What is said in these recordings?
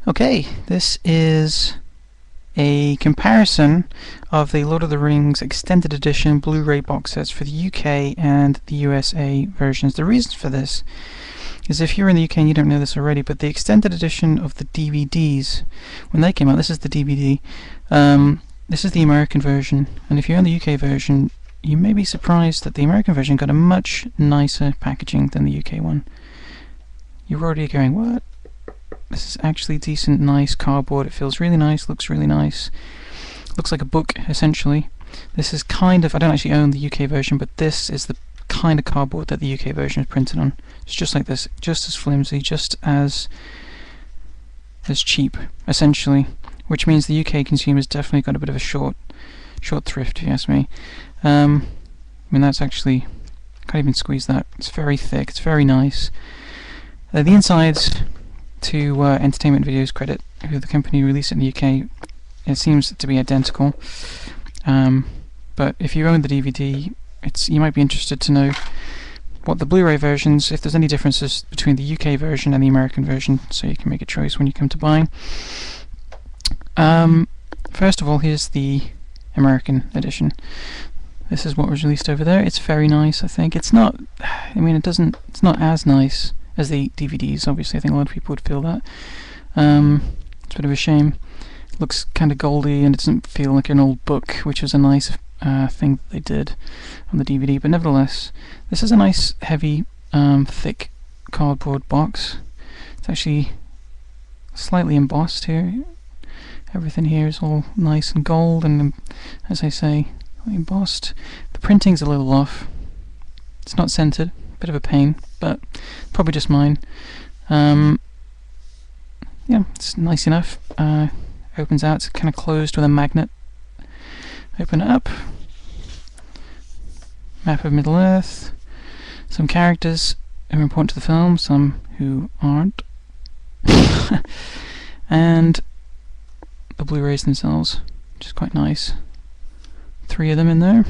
Okay, this is a comparison of the Lord of the Rings Extended Edition Blu-ray box sets for the UK and the USA versions. The reason for this is if you're in the UK and you don't know this already, but the Extended Edition of the DVDs, when they came out, this is the DVD, this is the American version, and if you're in the UK version, you may be surprised that the American version got a much nicer packaging than the UK one. You're already going, what? This is actually decent, nice cardboard. It feels really nice, looks really nice. Looks like a book, essentially. This is kind of, I don't actually own the UK version, but this is the kind of cardboard that the UK version is printed on. It's just like this, just as flimsy, just as cheap, essentially. Which means the UK consumer's definitely got a bit of a short thrift, if you ask me. I mean, that's actually, can't even squeeze that. It's very thick, it's very nice. The insides, to Entertainment Video's credit, who the company released it in the UK, it seems to be identical. But if you own the DVD, you might be interested to know what the Blu-ray versions, if there's any differences between the UK version and the American version, so you can make a choice when you come to buying. First of all, here's the American edition. This is what was released over there. It's very nice, I think. It's not, I mean, it's not as nice as the DVDs, obviously. I think a lot of people would feel that. It's a bit of a shame. It looks kind of goldy and it doesn't feel like an old book, which was a nice thing that they did on the DVD. But nevertheless, this is a nice, heavy, thick cardboard box. It's actually slightly embossed here. Everything here is all nice and gold and, as I say, embossed. The printing's a little off. It's not centered. Bit of a pain, but probably just mine. Yeah, it's nice enough. Opens out, it's kind of closed with a magnet. Open it up. Map of Middle Earth. Some characters who are important to the film, some who aren't. And the Blu-rays themselves, which is quite nice. 3 of them in there.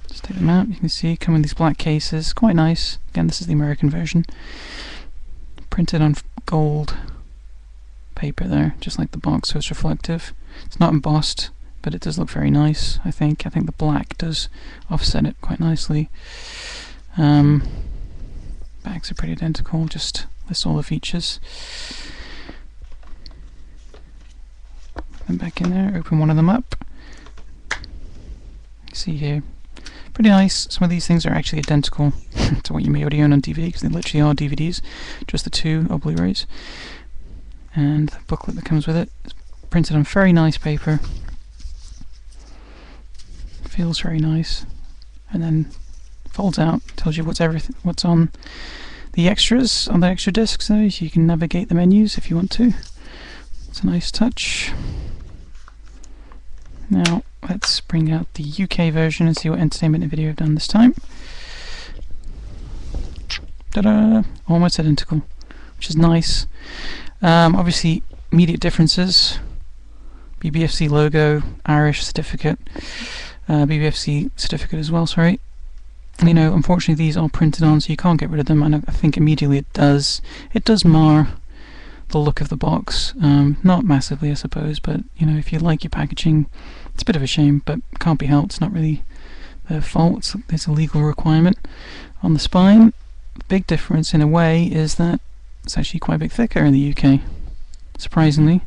Just take them out. You can see, come in these black cases. Quite nice. Again, this is the American version. Printed on gold paper there, just like the box, so it's reflective. It's not embossed, but it does look very nice, I think. I think the black does offset it quite nicely. Bags are pretty identical, just lists all the features. Put them back in there, open one of them up. You see here. Pretty nice. Some of these things are actually identical to what you may already own on DVD, because they literally are DVDs, just the 2 are Blu-rays. And the booklet that comes with it is printed on very nice paper. Feels very nice. And then folds out, tells you what's on the extras, on the extra discs, so you can navigate the menus if you want to. It's a nice touch. Now, let's bring out the UK version and see what Entertainment Video have done this time. Ta-da! Almost identical, which is nice. Obviously, immediate differences. BBFC logo, Irish certificate, BBFC certificate as well, sorry. You know, unfortunately these are printed on, so you can't get rid of them, and I think immediately it does mar the look of the box. Not massively, I suppose, but you know, if you like your packaging, it's a bit of a shame, but can't be helped. It's not really their fault. It's a legal requirement. On the spine, the big difference in a way is that it's actually quite a bit thicker in the UK, surprisingly.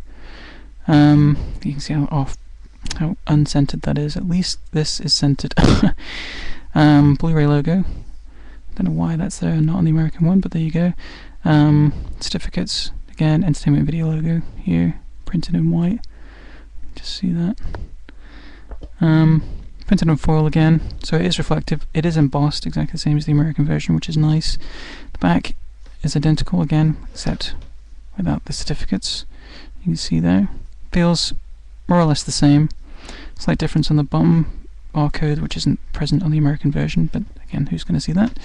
You can see how uncentered that is. At least this is centered. Blu-ray logo. Don't know why that's there, not on the American one, but there you go. Certificates. Again, Entertainment Video logo here, printed in white. Just see that. Printed on foil again, so it is reflective. It is embossed, exactly the same as the American version, which is nice. The back is identical again, except without the certificates. You can see there. Feels more or less the same. Slight difference on the bottom barcode, which isn't present on the American version, but again, who's going to see that?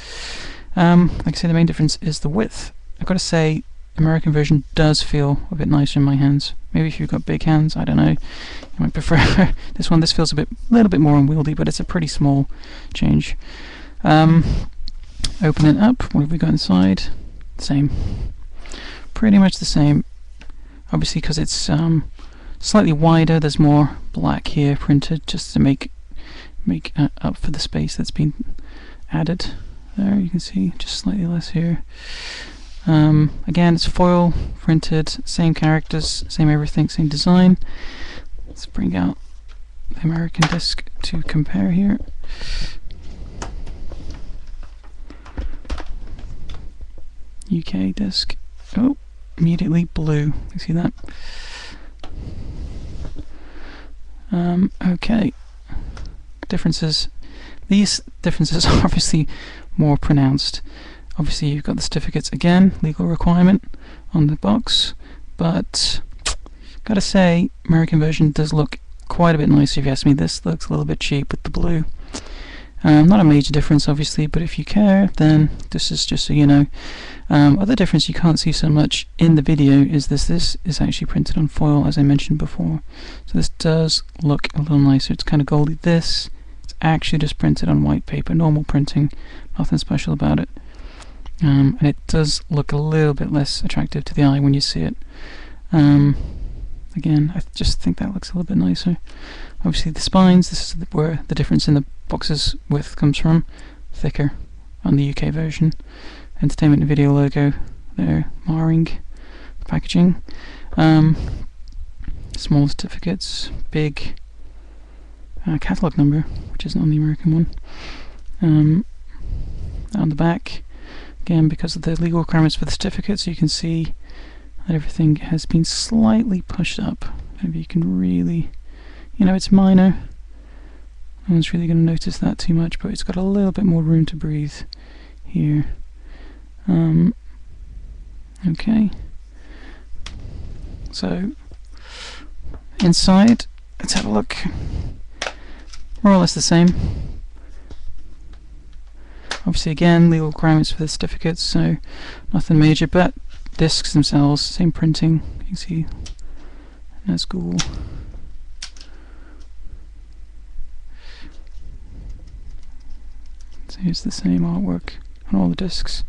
Like I say, the main difference is the width. I've got to say, American version does feel a bit nicer in my hands. Maybe if you've got big hands, I don't know, you might prefer this one. This feels a little bit more unwieldy, but it's a pretty small change. Open it up. What have we got inside? Same. Pretty much the same. Obviously, because it's slightly wider, there's more black here printed just to make up for the space that's been added. There you can see just slightly less here. Again, it's foil printed, same characters, same everything, same design. Let's bring out the American disc to compare here. UK disc. Oh, immediately blue. You see that? Okay. Differences. These differences are obviously more pronounced. Obviously, you've got the certificates again, legal requirement on the box, but gotta say, American version does look quite a bit nicer if you ask me. This looks a little bit cheap with the blue. Not a major difference, obviously, but if you care, then this is just so you know. Other difference you can't see so much in the video is this is actually printed on foil, as I mentioned before. So this does look a little nicer. It's kind of goldy. This is actually just printed on white paper, normal printing, nothing special about it. And it does look a little bit less attractive to the eye when you see it. Again, I just think that looks a little bit nicer. Obviously the spines, this is where the difference in the box's width comes from. Thicker on the UK version. Entertainment and video logo there, marring the packaging. Small certificates, big catalogue number, which isn't on the American one. On the back, again, because of the legal requirements for the certificates, you can see that everything has been slightly pushed up. Maybe you can really, it's minor. No one's really going to notice that too much, but it's got a little bit more room to breathe here. Okay. So, inside, let's have a look. More or less the same. Obviously, again, legal requirements for the certificates, so nothing major, but discs themselves, same printing. You can see that's cool. So here's the same artwork on all the discs.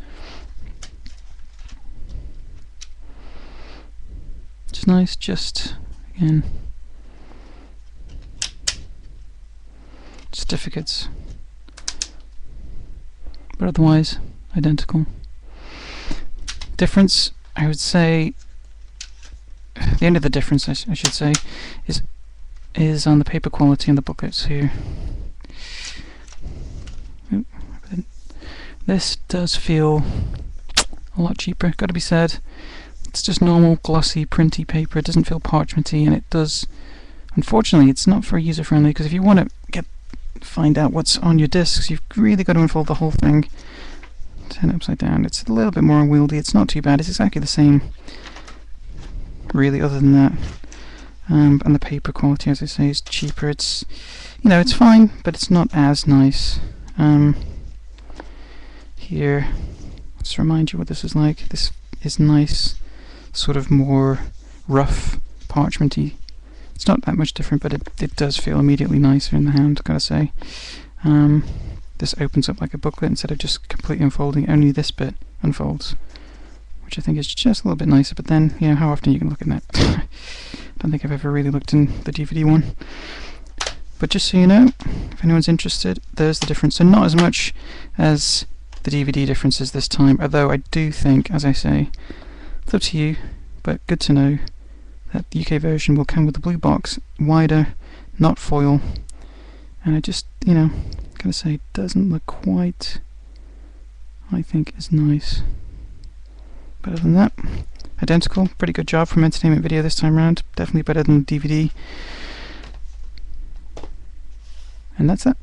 Which is nice, just again certificates, but otherwise identical. Difference, I would say, the end of the difference, I should say, is on the paper quality in the booklets here. This does feel a lot cheaper, gotta be said. It's just normal glossy printy paper. It doesn't feel parchmenty, and it does, unfortunately, it's not very user friendly, because if you want to find out what's on your discs, you've really got to unfold the whole thing, turn it upside down. It's a little bit more unwieldy. It's not too bad. It's exactly the same, really, other than that. And the paper quality, as I say, is cheaper. It's, it's fine, but it's not as nice. Here, let's remind you what this is like. This is nice, sort of more rough, parchmenty. It's not that much different, but it does feel immediately nicer in the hand, gotta say. This opens up like a booklet instead of just completely unfolding. Only this bit unfolds, which I think is just a little bit nicer. But then, how often you can look in that? I don't think I've ever really looked in the DVD one. But just so you know, if anyone's interested, there's the difference. So not as much as the DVD differences this time, although I do think, as I say, it's up to you, but good to know that the UK version will come with the blue box, wider, not foil, and I just, gotta say, it doesn't look quite, I think, as nice. But other than that, identical, pretty good job from Entertainment Video this time around, definitely better than the DVD, and that's it.